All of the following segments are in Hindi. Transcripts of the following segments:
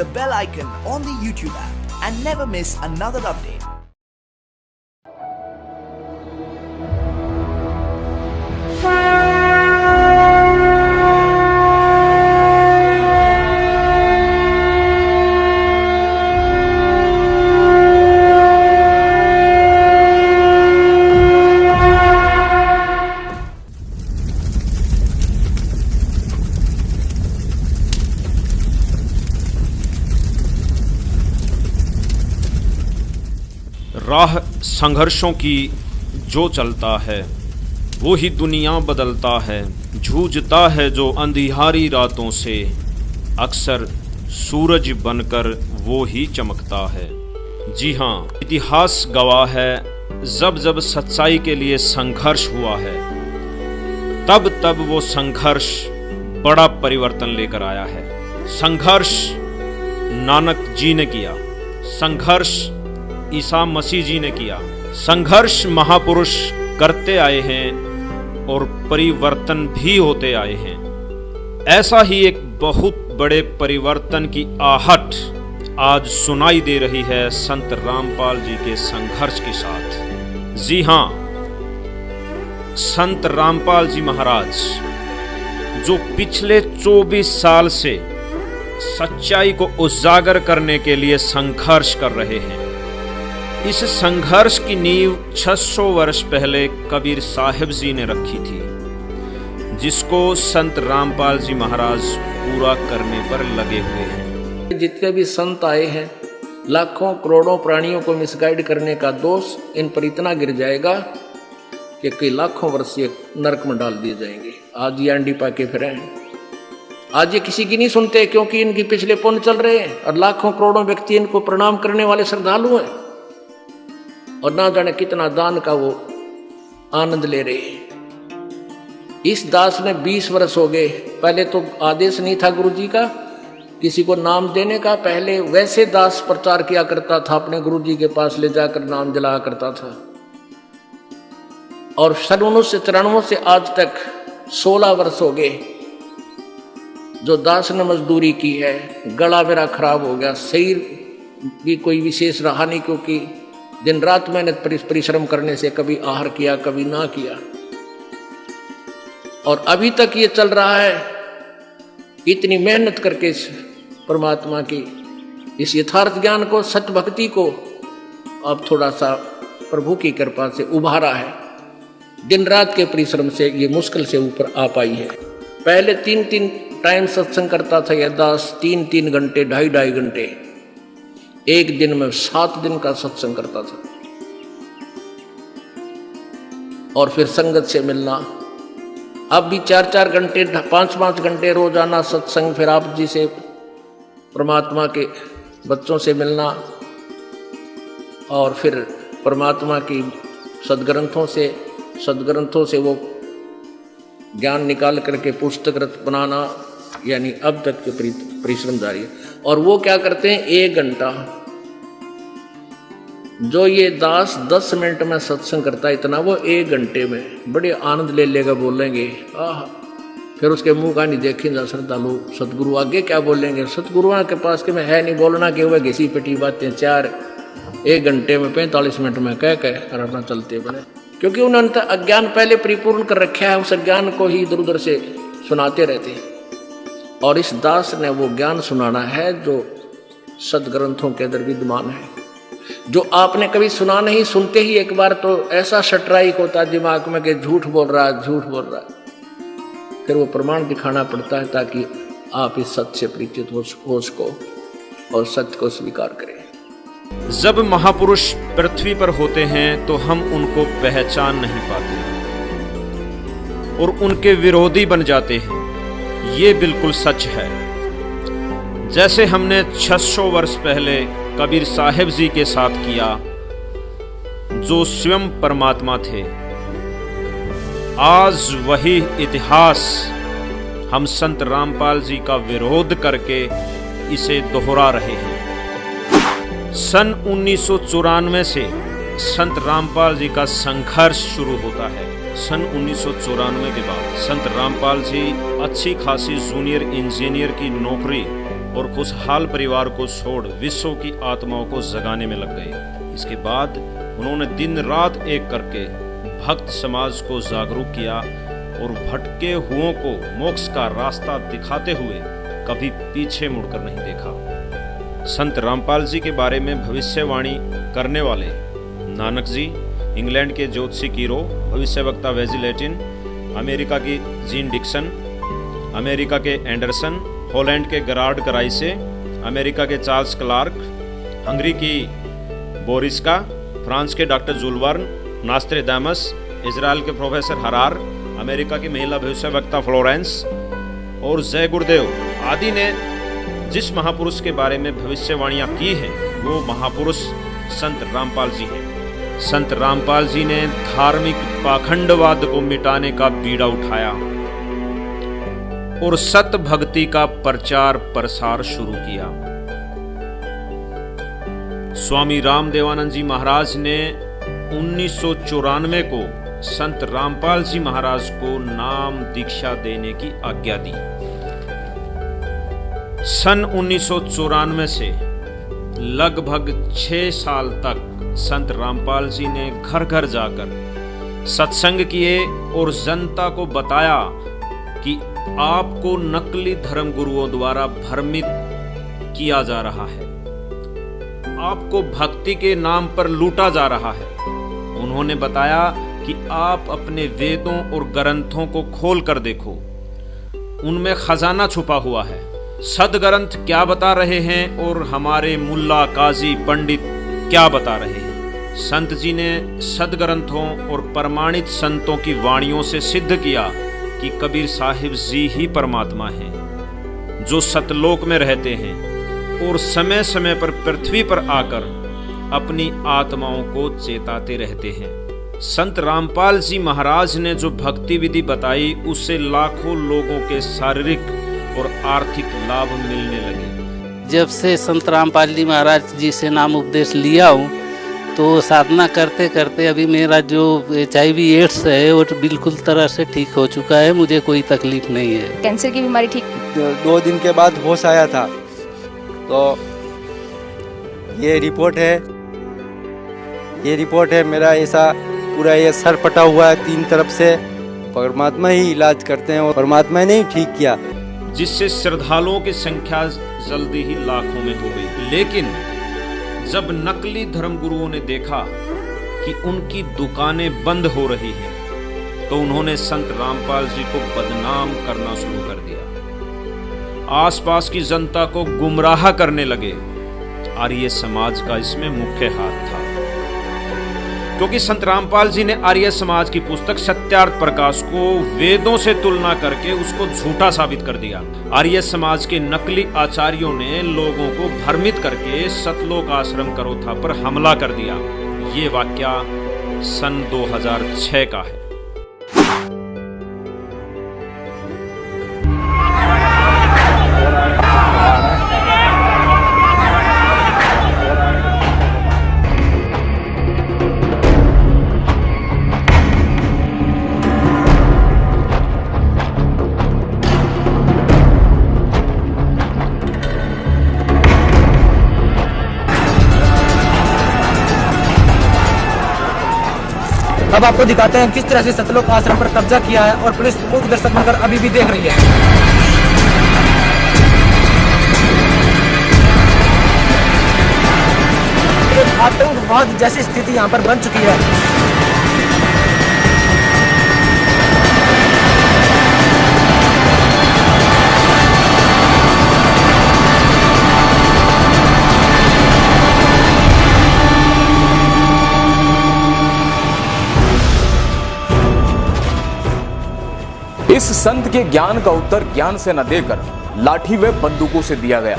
the bell icon on the YouTube app and never miss another update. राह संघर्षों की जो चलता है वो ही दुनिया बदलता है। जूझता है जो अंधियारी रातों से, अक्सर सूरज बनकर वो ही चमकता है। जी हाँ, इतिहास गवाह है, जब जब सच्चाई के लिए संघर्ष हुआ है तब तब वो संघर्ष बड़ा परिवर्तन लेकर आया है। संघर्ष नानक जी ने किया, संघर्ष ईसा मसीह जी ने किया, संघर्ष महापुरुष करते आए हैं और परिवर्तन भी होते आए हैं। ऐसा ही एक बहुत बड़े परिवर्तन की आहट आज सुनाई दे रही है संत रामपाल जी के संघर्ष के साथ। जी हाँ, संत रामपाल जी महाराज जो पिछले 24 साल से सच्चाई को उजागर करने के लिए संघर्ष कर रहे हैं। इस संघर्ष की नींव 600 वर्ष पहले कबीर साहिब जी ने रखी थी, जिसको संत रामपाल जी महाराज पूरा करने पर लगे हुए हैं। जितने भी संत आए हैं, लाखों करोड़ों प्राणियों को मिसगाइड करने का दोष इन पर इतना गिर जाएगा कि कई लाखों वर्ष ये नरक में डाल दिए जाएंगे। आज ये अंडी पाके फिरे हैं, आज ये किसी की नहीं सुनते क्योंकि इनकी पिछले पुण्य चल रहे हैं और लाखों करोड़ों व्यक्ति इनको प्रणाम करने वाले श्रद्धालु हैं और ना जाने कितना दान का वो आनंद ले रहे हैं। इस दास ने 20 वर्ष हो गए, पहले तो आदेश नहीं था गुरुजी का किसी को नाम देने का। पहले वैसे दास प्रचार किया करता था, अपने गुरुजी के पास ले जाकर नाम जलाया करता था। और सन 1994 से आज तक 16 वर्ष हो गए जो दास ने मजदूरी की है। गला मेरा खराब हो गया, शरीर भी कोई विशेष रहा नहीं क्योंकि दिन रात मेहनत परिश्रम करने से कभी आहार किया कभी ना किया, और अभी तक ये चल रहा है। इतनी मेहनत करके इस परमात्मा की इस यथार्थ ज्ञान को, सत्य भक्ति को अब थोड़ा सा प्रभु की कृपा से उभारा है। दिन रात के परिश्रम से ये मुश्किल से ऊपर आ पाई है। पहले 3-3 टाइम सत्संग करता था यह दास, 3-3 घंटे 2.5 घंटे, एक दिन में 7 दिन का सत्संग करता था। और फिर संगत से मिलना, अब भी 4-4 घंटे 5-5 घंटे रोजाना सत्संग, फिर आप जी से परमात्मा के बच्चों से मिलना और फिर परमात्मा की सदग्रंथों से वो ज्ञान निकाल करके पुस्तक बनाना, यानी अब तक के परिश्रम जारी है। और वो क्या करते हैं, 1 घंटा जो ये दास 10 मिनट में सत्संग करता है, इतना वो 1 घंटे में बड़े आनंद ले लेगा बोलेंगे। फिर उसके मुंह का नहीं देखेंगे श्रद्धालु, सतगुरु आगे क्या बोलेंगे। सतगुरुओं के पास के में है नहीं बोलना कि वह घिसी पिटी बातें 1 घंटे में 45 मिनट में कह कर अपना चलते बने, क्योंकि उन्होंने अज्ञान पहले परिपूर्ण कर रखा है। उस अज्ञान को ही इधर उधर से सुनाते रहते हैं। और इस दास ने वो ज्ञान सुनाना है जो सदग्रंथों के अंदर विद्यमान है, जो आपने कभी सुना नहीं। सुनते ही एक बार तो ऐसा स्ट्राइक होता दिमाग में कि झूठ बोल रहा है। फिर वो प्रमाण दिखाना पड़ता है ताकि आप इस सत्य से परिचित हो सको और सत्य को स्वीकार करें। जब महापुरुष पृथ्वी पर होते हैं तो हम उनको पहचान नहीं पाते और उनके विरोधी बन जाते हैं। ये बिल्कुल सच है। जैसे हमने 600 वर्ष पहले कबीर साहिब जी के साथ किया, जो स्वयं परमात्मा थे, आज वही इतिहास हम संत रामपाल जी का विरोध करके इसे दोहरा रहे हैं। सन 1994 से संत रामपाल जी का संघर्ष शुरू होता है। सन 1994 के बाद संत रामपाल जी अच्छी खासी जूनियर इंजीनियर की नौकरी और खुशहाल परिवार को छोड़ विश्व की आत्माओं को जगाने में लग गए। इसके बाद उन्होंने दिन रात एक करके भक्त समाज को जागरूक किया और भटके हुओं को मोक्ष का रास्ता दिखाते हुए कभी पीछे मुड़कर नहीं देखा। संत रामपाल जी के बारे में भविष्यवाणी करने वाले नानक जी, इंग्लैंड के ज्योतिषी कीरो, भविष्यवक्ता वेजी लैटिन, अमेरिका की जीन डिक्सन, अमेरिका के एंडरसन, हॉलैंड के गरार्ड कराइसे, अमेरिका के चार्ल्स क्लार्क, हंगरी की बोरिस्का, फ्रांस के डॉक्टर जुलवर्न, नास्त्रेदामस, इजराइल के प्रोफेसर हरार, अमेरिका की महिला भविष्यवक्ता फ्लोरेंस और जय गुरुदेव आदि ने जिस महापुरुष के बारे में भविष्यवाणियां की हैं वो महापुरुष संत रामपाल जी हैं। संत रामपाल जी ने धार्मिक पाखंडवाद को मिटाने का बीड़ा उठाया और सत भक्ति का प्रचार प्रसार शुरू किया। स्वामी रामदेवानंद जी महाराज ने 1994 को संत रामपाल जी महाराज को नाम दीक्षा देने की आज्ञा दी। सन 1994 से लगभग 6 साल तक संत रामपाल जी ने घर घर जाकर सत्संग किए और जनता को बताया कि आपको नकली धर्म गुरुओं द्वारा भ्रमित किया जा रहा है, आपको भक्ति के नाम पर लूटा जा रहा है। उन्होंने बताया कि आप अपने वेदों और ग्रंथों को खोल कर देखो, उनमें खजाना छुपा हुआ है। सदग्रंथ क्या बता रहे हैं और हमारे मुल्ला, काजी, पंडित क्या बता रहे हैं। संत जी ने सदग्रंथों और प्रमाणित संतों की वाणियों से सिद्ध किया कि कबीर साहिब जी ही परमात्मा हैं, जो सतलोक में रहते हैं और समय समय पर पृथ्वी पर आकर अपनी आत्माओं को चेताते रहते हैं। संत रामपाल जी महाराज ने जो भक्ति विधि बताई उससे लाखों लोगों के शारीरिक और आर्थिक लाभ मिलने लगे। जब से संत रामपाल जी महाराज जी से नाम उपदेश लिया हूँ तो साधना करते करते अभी मेरा जो HIV एड्स है वो बिल्कुल तरह से ठीक हो चुका है, मुझे कोई तकलीफ नहीं है। कैंसर की बीमारी ठीक 2 दिन के बाद होश आया था। तो ये रिपोर्ट है मेरा ऐसा पूरा ये सर फटा हुआ है 3 तरफ से। परमात्मा ही इलाज करते हैं और परमात्मा ने ही ठीक किया, जिससे श्रद्धालुओं की संख्या जल्दी ही लाखों में हो गई। लेकिन जब नकली धर्म गुरुओं ने देखा कि उनकी दुकानें बंद हो रही हैं, तो उन्होंने संत रामपाल जी को बदनाम करना शुरू कर दिया। आसपास की जनता को गुमराह करने लगे। आर्य समाज का इसमें मुख्य हाथ था, क्योंकि संत रामपाल जी ने आर्य समाज की पुस्तक सत्यार्थ प्रकाश को वेदों से तुलना करके उसको झूठा साबित कर दिया। आर्य समाज के नकली आचार्यों ने लोगों को भ्रमित करके सतलोक आश्रम करोथा पर हमला कर दिया। ये वाकया सन 2006 का है। अब आपको दिखाते हैं किस तरह से सतलोक आश्रम पर कब्जा किया है और पुलिस मूक दर्शक बनकर अभी भी देख रही है। एक आतंकवाद जैसी स्थिति यहाँ पर बन चुकी है। इस संत के ज्ञान का उत्तर ज्ञान से न देकर लाठी व बंदूकों से दिया गया।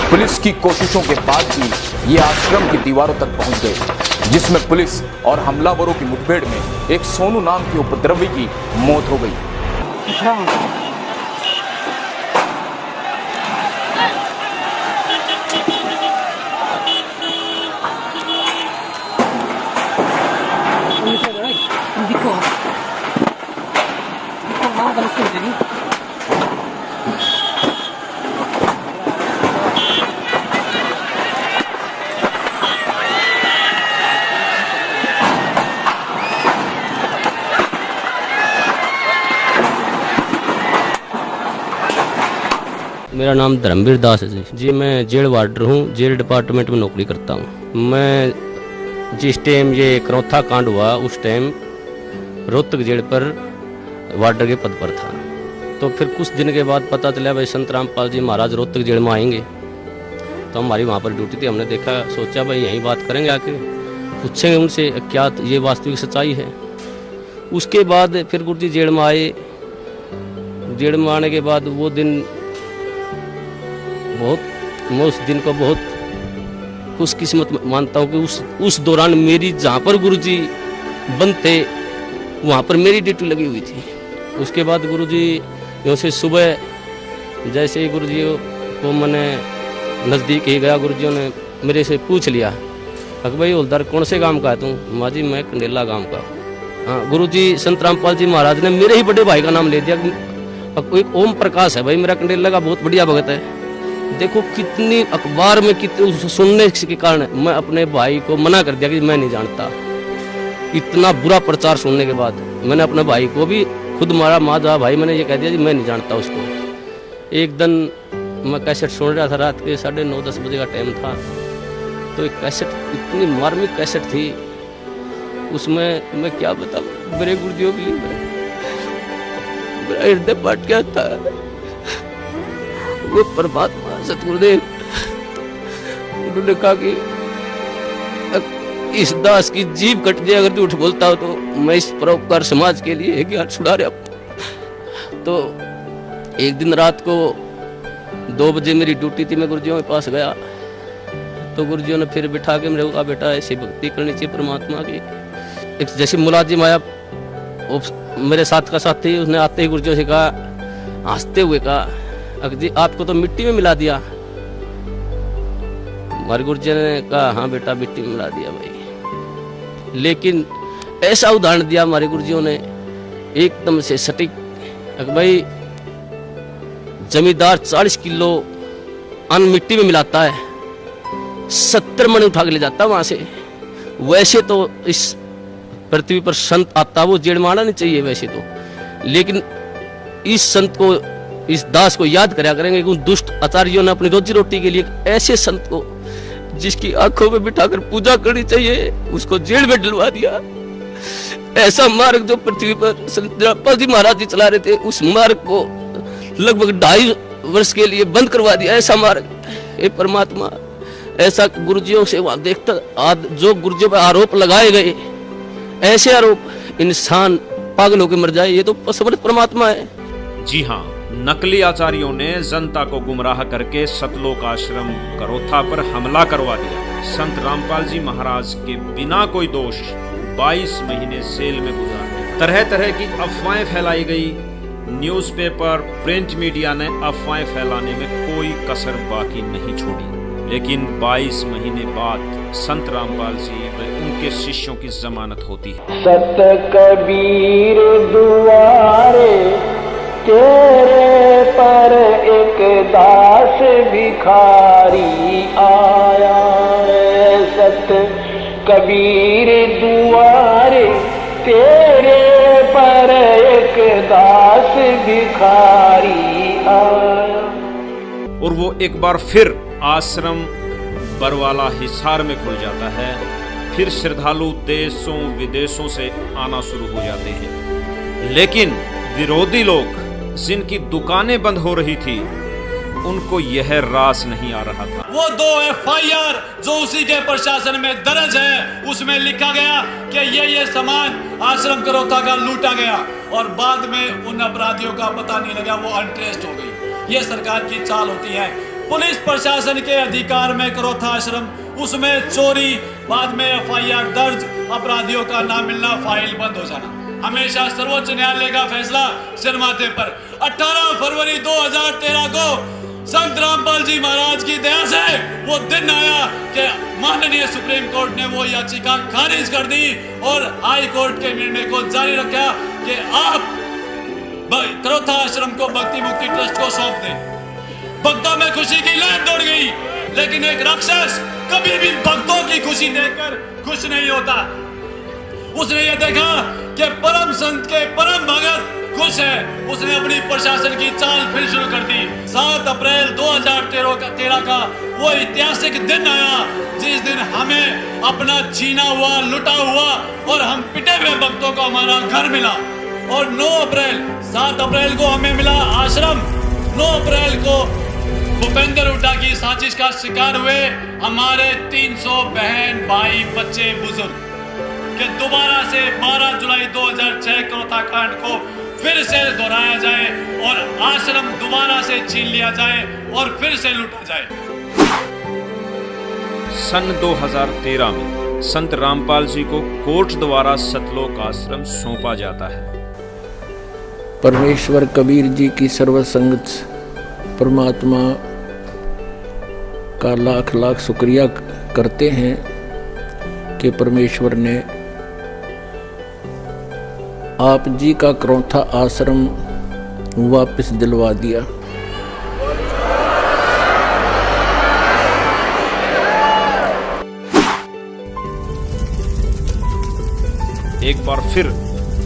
पुलिस की कोशिशों के बाद भी ये आश्रम की दीवारों तक पहुंच गए, जिसमें पुलिस और हमलावरों की मुठभेड़ में एक सोनू नाम के उपद्रवी की मौत हो गई। तो मुश्किल थी। मेरा नाम धर्मवीर दास है जी। मैं जेल वार्डर हूँ, जेल डिपार्टमेंट में नौकरी करता हूँ। मैं जिस टाइम ये करौथा कांड हुआ उस टाइम रोहतक जेल पर वार्डर के पद पर था। तो फिर कुछ दिन के बाद पता चला भाई संत रामपाल जी महाराज रोहतक जेल में आएंगे। तो हमारी वहाँ पर ड्यूटी थी, हमने देखा, सोचा भाई यहीं बात करेंगे, आके पूछेंगे उनसे क्या ये वास्तविक सच्चाई है। उसके बाद फिर गुरु जी जेल में आए। जेल में आने के बाद वो दिन मैं उस दिन को बहुत खुशकिस्मत मानता हूँ कि उस दौरान मेरी जहाँ पर गुरुजी बंद थे वहाँ पर मेरी ड्यूटी लगी हुई थी। उसके बाद गुरुजी यहाँ से सुबह जैसे ही गुरुजी को मैंने नज़दीक ही गया, गुरुजियों ने मेरे से पूछ लिया कि भाई हवलदार कौन से गांव का है तू? माँ जी मैं कंडेला गांव का। हाँ, गुरुजी संत रामपाल जी महाराज ने मेरे ही बड़े भाई का नाम ले दिया। एक ओम प्रकाश है भाई, मेरा कंडेला का बहुत बढ़िया भगत है। देखो कितनी अखबार में कितने सुनने के कारण मैं अपने भाई को मना कर दिया कि मैं नहीं जानता। इतना बुरा प्रचार सुनने के बाद मैंने अपने भाई को भी खुद मारा, माँ भाई मैंने ये कह दिया कि मैं नहीं जानता उसको। एक दिन मैं कैसेट सुन रहा था, रात के 9:30-10 बजे का टाइम था। तो एक कैसेट, इतनी मार्मिक कैसेट थी, उसमें मैं क्या बताऊं, मेरे गुरुजियों के लिए मेरा हृदय फट गया था। वो परमात्मा सतगुरुदेव उन्होंने कहा कि इस दास की जीभ कट जाए अगर झूठ बोलता हो तो मैं इस परोपकार समाज के लिए एक हाथ छुड़ा रहा। तो एक दिन रात को 2 बजे मेरी ड्यूटी थी, मैं गुरुजियों के पास गया। तो गुरुजियों ने फिर बिठा के मेरे को कहा बेटा ऐसी भक्ति करनी चाहिए परमात्मा की। एक जैसे मुलाजिम आया वो मेरे साथ का साथी, उसने आते ही गुरुजियों से कहा, हंसते हुए कहा, जी आपको तो मिट्टी में मिला दिया। हमारे गुरुजी ने कहा हाँ बेटा मिट्टी में मिला दिया भाई। लेकिन ऐसा उदाहरण दिया हमारे गुरुजियों ने एकदम से सटीक, भाई जमींदार 40 किलो अन्न मिट्टी में मिलाता है, 70 मन उठा के ले जाता वहां से। वैसे तो इस पृथ्वी पर संत आता वो जेल में आना नहीं चाहिए वैसे तो, लेकिन इस संत को, इस दास को याद करा करेंगे कि उन दुष्ट आचार्यों ने अपनी रोजी रोटी के लिए ऐसे संत को जिसकी आंखों में बिठाकर पूजा करनी चाहिए उसको जेल में डलवा दिया। ऐसा मार्ग जो पृथ्वी पर संत रामपाल जी महाराज जी चला रहे थे उस मार्ग को लगभग 2.5 वर्ष के लिए बंद करवा दिया। ऐसा मार्ग, हे परमात्मा, ऐसा गुरुजियों से वहां देखता जो गुरुजियों पर आरोप लगाए गए, ऐसे आरोप इंसान पागल होकर मर जाए, ये तो समर्थ परमात्मा है। जी हाँ, नकली आचार्यों ने जनता को गुमराह करके सतलोक आश्रम करौथा पर हमला करवा दिया। संत रामपाल जी महाराज के बिना कोई दोष 22 महीने जेल में गुजारे। तरह तरह की अफवाहें फैलाई गई। न्यूज़पेपर, प्रिंट मीडिया ने अफवाहें फैलाने में कोई कसर बाकी नहीं छोड़ी। लेकिन 22 महीने बाद संत रामपाल जी व उनके शिष्यों की जमानत होती है। सत कबीर दुआरे तेरे पर एक दास भिखारी आया। सत कबीर दुआरे तेरे पर एक दास भिखारी आया। और वो एक बार फिर आश्रम बरवाला हिसार में खुल जाता है। फिर श्रद्धालु देशों विदेशों से आना शुरू हो जाते हैं। लेकिन विरोधी लोग जिनकी दुकानें बंद हो रही थी उनको यह रास नहीं आ रहा था। वो 2 FIR जो उसी के प्रशासन में दर्ज है उसमें लिखा गया कि ये सामान आश्रम करौथा का लूटा गया और बाद में उन अपराधियों का पता नहीं लगा, वो अनट्रेस्ड हो गई। ये सरकार की चाल होती है। पुलिस प्रशासन के अधिकार में करौथा आश्रम, उसमें चोरी, बाद में FIR दर्ज, अपराधियों का ना मिलना, फाइल बंद हो जाना। हमेशा सर्वोच्च न्यायालय का फैसला सिर माथे पर। 18 फरवरी 2013 को संत रामपाल जी महाराज की दया से वो दिन आया कि माननीय सुप्रीम कोर्ट ने वो याचिका खारिज कर दी और हाई कोर्ट के निर्णय को जारी रखा कि आप करोथा आश्रम को भक्ति मुक्ति ट्रस्ट को सौंप दे। भक्तों में खुशी की लहर दौड़ गई, लेकिन एक राक्षस कभी भी भक्तों की खुशी देखकर खुश नहीं होता। उसने ये देखा कि परम संत के परम भगत खुश है, उसने अपनी प्रशासन की चाल फिर शुरू कर दी। 7 अप्रैल 2013 का वो ऐतिहासिक दिन आया जिस दिन हमें अपना छीना हुआ, लुटा हुआ और हम पिटे हुए भक्तों को हमारा घर मिला। और 7 अप्रैल को हमें मिला आश्रम। 9 अप्रैल को भूपेंद्र हुड्डा की साजिश का शिकार हुए हमारे 300 बहन भाई बच्चे बुजुर्ग के दोबारा से 12 जुलाई 2006 करोथा कांड को फिर से दोहराया जाए और आश्रम दोबारा से छीन लिया जाए और फिर से लूटा जाए। सन 2013 में संत रामपाल जी को कोर्ट द्वारा सतलोक आश्रम सौंपा जाता है। परमेश्वर कबीर जी की सर्वसंगत परमात्मा का लाख लाख शुक्रिया करते हैं कि परमेश्वर ने आप जी का करोथा आश्रम वापस दिलवा दिया। एक बार फिर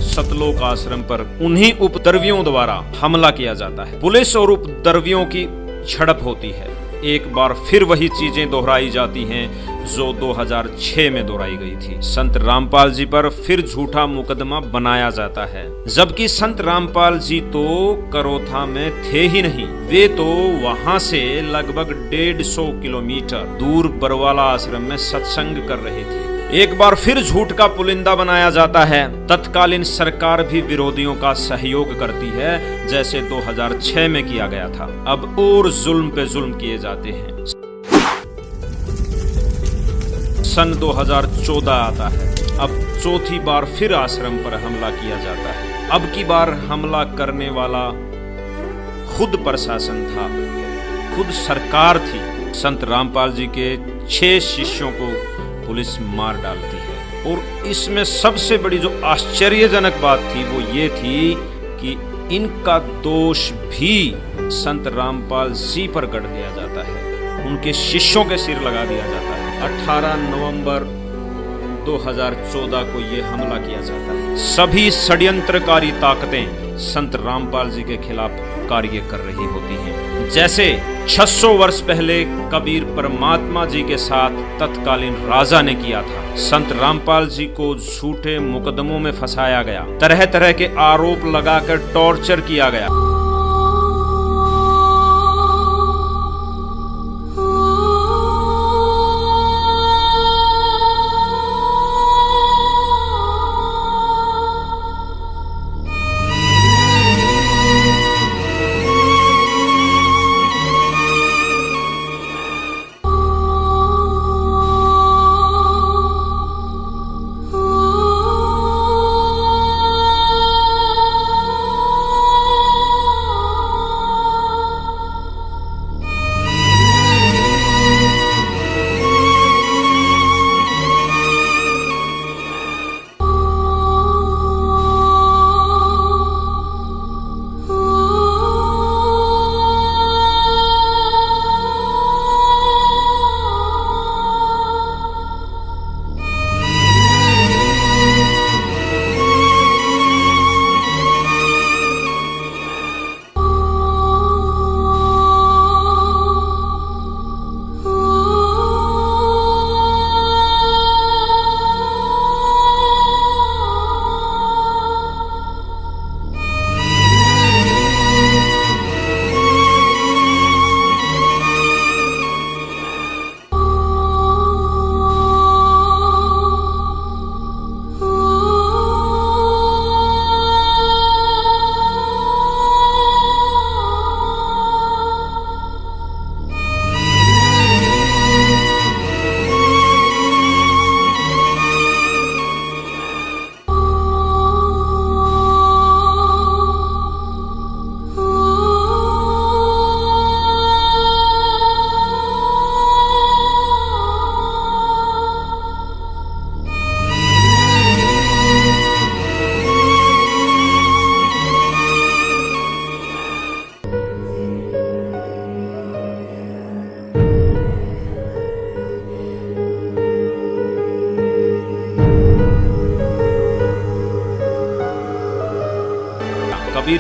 सतलोक आश्रम पर उन्हीं उपद्रवियों द्वारा हमला किया जाता है। पुलिस और उपद्रवियों की झड़प होती है। एक बार फिर वही चीजें दोहराई जाती हैं जो 2006 में दोहराई गई थी। संत रामपाल जी पर फिर झूठा मुकदमा बनाया जाता है, जबकि संत रामपाल जी तो करोथा में थे ही नहीं। वे तो वहां से लगभग 150 किलोमीटर दूर बरवाला आश्रम में सत्संग कर रहे थे। एक बार फिर झूठ का पुलिंदा बनाया जाता है। तत्कालीन सरकार भी विरोधियों का सहयोग करती है, जैसे 2006 में किया गया था। अब और जुल्म पे जुल्म किए जाते हैं। सन 2014 आता है। अब चौथी बार फिर आश्रम पर हमला किया जाता है। अब की बार हमला करने वाला खुद प्रशासन था, खुद सरकार थी। संत रामपाल जी के 6 शिष्यों को पुलिस मार डालती है। और इसमें सबसे बड़ी जो आश्चर्यजनक बात थी वो ये थी कि इनका दोष भी संत रामपाल जी पर गढ़ दिया जाता है, उनके शिष्यों के सिर लगा दिया जाता है। 18 नवंबर 2014 को ये हमला किया जाता है। सभी षड्यंत्रकारी ताकतें संत रामपाल जी के खिलाफ कार्य कर रही होती हैं। जैसे 600 वर्ष पहले कबीर परमात्मा जी के साथ तत्कालीन राजा ने किया था। संत रामपाल जी को झूठे मुकदमों में फंसाया गया, तरह तरह के आरोप लगाकर टॉर्चर किया गया।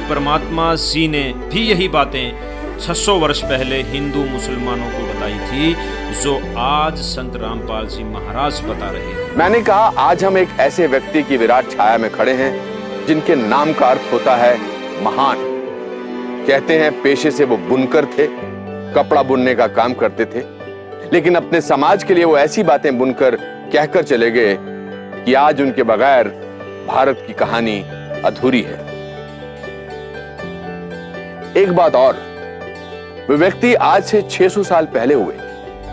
परमात्मा जी ने भी यही बातें 600 वर्ष पहले हिंदू मुसलमानों को बताई थी, जो आज संत रामपाल जी महाराज बता रहे हैं। मैंने कहा आज हम एक ऐसे व्यक्ति की विराट छाया में खड़े हैं जिनके नाम का अर्थ होता है महान। कहते हैं पेशे से वो बुनकर थे, कपड़ा बुनने का काम करते थे, लेकिन अपने समाज के लिए वो ऐसी बातें बुनकर कहकर चले गए कि आज उनके बगैर भारत की कहानी अधूरी है। एक बात और, वे व्यक्ति आज से 600 साल पहले हुए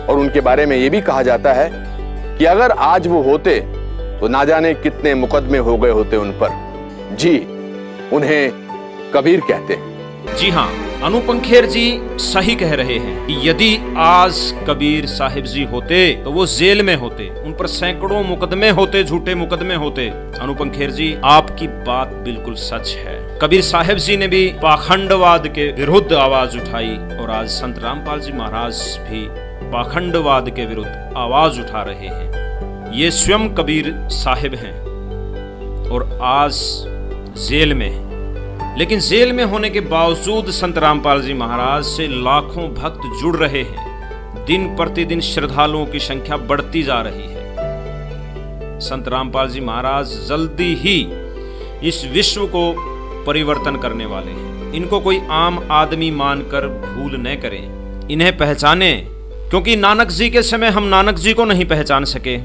और उनके बारे में यह भी कहा जाता है कि अगर आज वो होते तो ना जाने कितने मुकदमे हो गए होते उन पर। जी, उन्हें कबीर कहते हैं। जी हाँ, अनुपम खेर जी सही कह रहे हैं कि यदि आज कबीर साहिब जी होते तो वो जेल में होते, उन पर सैकड़ों मुकदमे होते, झूठे मुकदमे होते। अनुपम खेर जी, आपकी बात बिल्कुल सच है। कबीर साहिब जी ने भी पाखंडवाद के विरुद्ध आवाज उठाई और आज संत रामपाल जी महाराज भी पाखंडवाद के विरुद्ध आवाज उठा रहे हैं। ये स्वयं कबीर साहिब हैं और आज जेल में हैं, लेकिन जेल में होने के बावजूद संत रामपाल जी महाराज से लाखों भक्त जुड़ रहे हैं। दिन प्रतिदिन श्रद्धालुओं की संख्या बढ़ती जा रही है। संत रामपाल जी महाराज जल्दी ही इस विश्व को परिवर्तन करने वाले हैं। इनको कोई आम आदमी मानकर भूल न करें, इन्हें पहचाने, क्योंकि नानक जी के समय हम नानक जी को नहीं पहचान सके,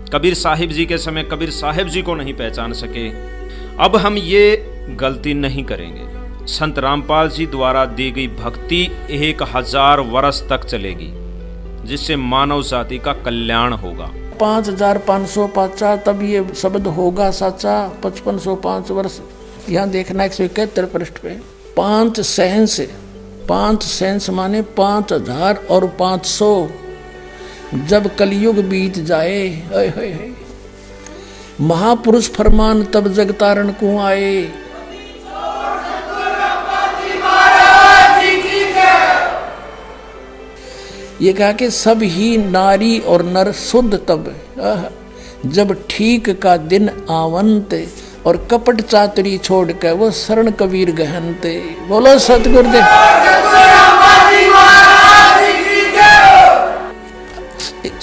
कबीर साहिब जी के समय कबीर साहिब जी को नहीं पहचान सके। अब हम ये गलती नहीं करेंगे। संत रामपाल जी द्वारा दी गई भक्ति 1000 वर्ष तक चलेगी, जिससे मानव जाति का कल्याण होगा। 5550 तब ये शब्द होगा साचा। 5505 वर्ष यहाँ देखना 171 पृष्ठ पे 5 सेंस, 5 सेंस माने 5000 और 500। जब कलयुग बीत जाए, महापुरुष फरमान तब जगतारण को आए। ये कहा कि सब ही नारी और नर शुद्ध तब, जब ठीक का दिन आवंत, और कपट चातुरी छोड़ के वो शरण कबीर गहनते। बोलो सतगुरुदेव।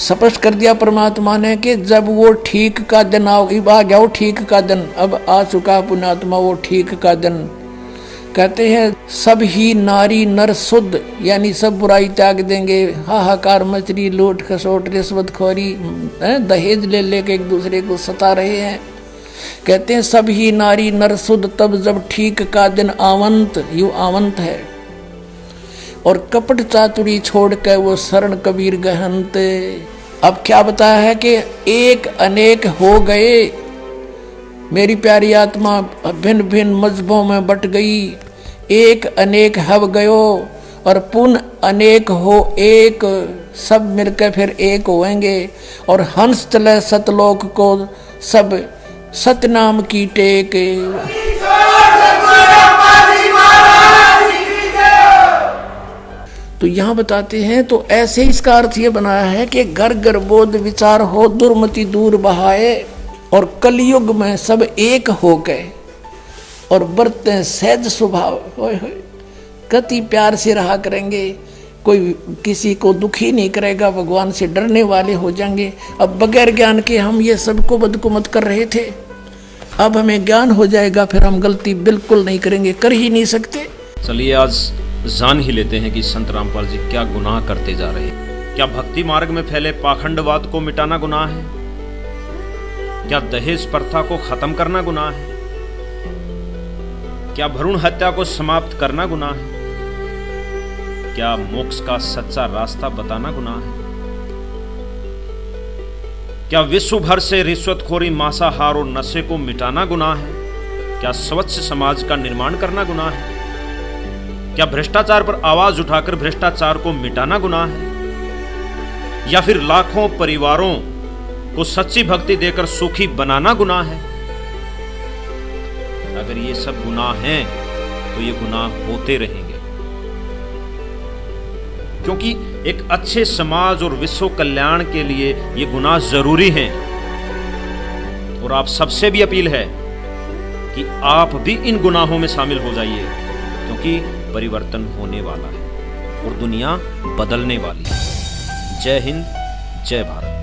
स्पष्ट कर दिया परमात्मा ने कि जब वो ठीक का दिन आ गया, वो ठीक का दिन अब आ चुका पुण्यात्मा, वो ठीक का दिन। कहते हैं सब ही नारी नर शुद्ध, यानी सब बुराई त्याग देंगे। हाहाकार मचरी, लूट खसोट रिश्वतखोरी, दहेज ले लेके एक दूसरे को सता रहे हैं। कहते हैं सब ही नारी नर शुद्ध तब जब ठीक का दिन आवंत, यू आवंत है, और कपट चातुरी छोड़ के वो शरण कबीर गहनते। अब क्या बताया है कि एक अनेक हो गए, मेरी प्यारी आत्मा भिन्न भिन्न मजहबों में बट गई। एक अनेक हव गयो और पुन अनेक हो एक, सब मिलकर फिर एक होएंगे। और हंस चले सतलोक को सब सतनाम की टेक। तो यहाँ बताते हैं, तो ऐसे इसका अर्थ ये बनाया है कि घर घर बोध विचार हो, दुर्मति दूर बहाए, और कलयुग में सब एक हो गए और बरते सहज स्वभाव। कति प्यार से रहा करेंगे, कोई किसी को दुखी नहीं करेगा, भगवान से डरने वाले हो जाएंगे। अब बगैर ज्ञान के हम ये सबको बदकुमत कर रहे थे, अब हमें ज्ञान हो जाएगा, फिर हम गलती बिल्कुल नहीं करेंगे, कर ही नहीं सकते। चलिए आज जान ही लेते हैं कि संत रामपाल जी क्या गुनाह करते जा रहे हैं। क्या भक्ति मार्ग में फैले पाखंडवाद को मिटाना गुनाह है? क्या दहेज प्रथा को खत्म करना गुनाह है? क्या भ्रूण हत्या को समाप्त करना गुनाह है? क्या मोक्ष का सच्चा रास्ता बताना गुनाह है? क्या विश्व भर से रिश्वतखोरी, मांसाहार और नशे को मिटाना गुनाह है? क्या स्वच्छ समाज का निर्माण करना गुनाह है? क्या भ्रष्टाचार पर आवाज उठाकर भ्रष्टाचार को मिटाना गुनाह है? या फिर लाखों परिवारों को सच्ची भक्ति देकर सुखी बनाना गुनाह है? अगर ये सब गुनाह हैं तो ये गुनाह होते रहेंगे, क्योंकि एक अच्छे समाज और विश्व कल्याण के लिए ये गुनाह जरूरी हैं। और आप सबसे भी अपील है कि आप भी इन गुनाहों में शामिल हो जाइए, क्योंकि परिवर्तन होने वाला है और दुनिया बदलने वाली है। जय हिंद, जय भारत।